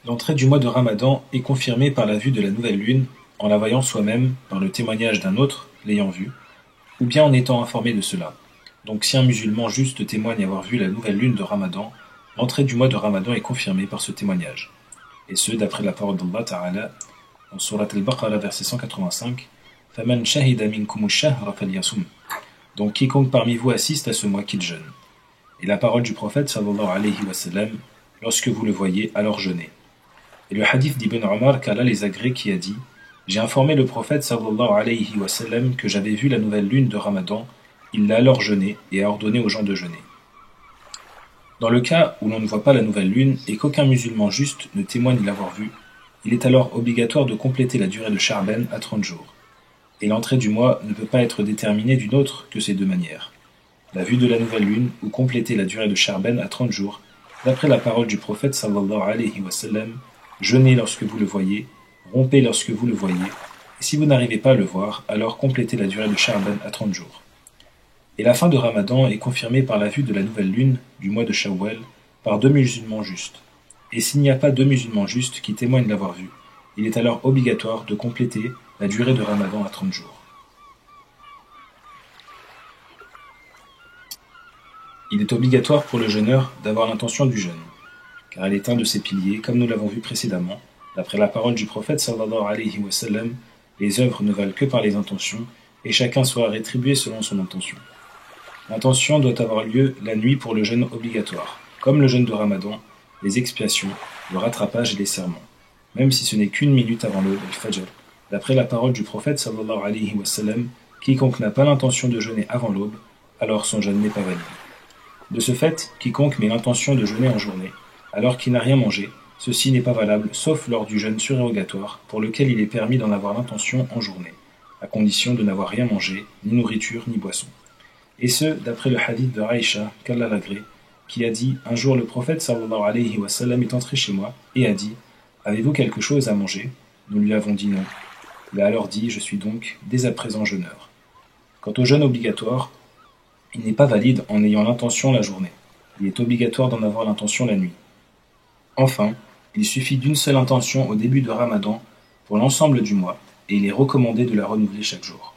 L'entrée du mois de Ramadan est confirmée par la vue de la nouvelle lune, en la voyant soi-même, par le témoignage d'un autre l'ayant vue, ou bien en étant informé de cela. Donc si un musulman juste témoigne avoir vu la nouvelle lune de Ramadan, l'entrée du mois de Ramadan est confirmée par ce témoignage. Et ce, d'après la parole d'Allah Ta'ala, en Surat al-Baqarah, verset 185, « Faman shahida minkum ash-shahra falyasum » Donc quiconque parmi vous assiste à ce mois qu'il jeûne. Et la parole du prophète sallallahu alayhi wa sallam, « Lorsque vous le voyez, alors jeûnez » Et le hadith d'Ibn Omar qu'Allah les agrée qui a dit « J'ai informé le prophète sallallahu alayhi wa sallam que j'avais vu la nouvelle lune de Ramadan, il l'a alors jeûné et a ordonné aux gens de jeûner. » Dans le cas où l'on ne voit pas la nouvelle lune et qu'aucun musulman juste ne témoigne l'avoir vue, il est alors obligatoire de compléter la durée de Sha'ban à 30 jours. Et l'entrée du mois ne peut pas être déterminée d'une autre que ces deux manières. La vue de la nouvelle lune ou compléter la durée de Sha'ban à 30 jours, d'après la parole du prophète sallallahu alayhi wa sallam, jeûnez lorsque vous le voyez, rompez lorsque vous le voyez, et si vous n'arrivez pas à le voir, alors complétez la durée de Sha'ban à 30 jours. Et la fin de Ramadan est confirmée par la vue de la nouvelle lune du mois de Shawwal par deux musulmans justes. Et s'il n'y a pas deux musulmans justes qui témoignent l'avoir vue, il est alors obligatoire de compléter la durée de Ramadan à 30 jours. Il est obligatoire pour le jeûneur d'avoir l'intention du jeûne, car elle est un de ses piliers, comme nous l'avons vu précédemment. D'après la parole du prophète sallallahu alayhi wa sallam, les œuvres ne valent que par les intentions, et chacun sera rétribué selon son intention. L'intention doit avoir lieu la nuit pour le jeûne obligatoire, comme le jeûne de Ramadan, les expiations, le rattrapage et les serments, même si ce n'est qu'une minute avant l'aube, le fajr. D'après la parole du prophète sallallahu alayhi wa sallam, quiconque n'a pas l'intention de jeûner avant l'aube, alors son jeûne n'est pas valide. De ce fait, quiconque met l'intention de jeûner en journée, alors qu'il n'a rien mangé, ceci n'est pas valable sauf lors du jeûne surérogatoire pour lequel il est permis d'en avoir l'intention en journée, à condition de n'avoir rien mangé, ni nourriture, ni boisson. Et ce, d'après le hadith de Aïcha, qu'Allah l'agrée, qui a dit « Un jour le prophète sallallahu alayhi wa sallam est entré chez moi et a dit « Avez-vous quelque chose à manger ?» Nous lui avons dit non. Il a alors dit « Je suis donc dès à présent jeûneur. » Quant au jeûne obligatoire, il n'est pas valide en ayant l'intention la journée. Il est obligatoire d'en avoir l'intention la nuit. Enfin, il suffit d'une seule intention au début de Ramadan pour l'ensemble du mois et il est recommandé de la renouveler chaque jour.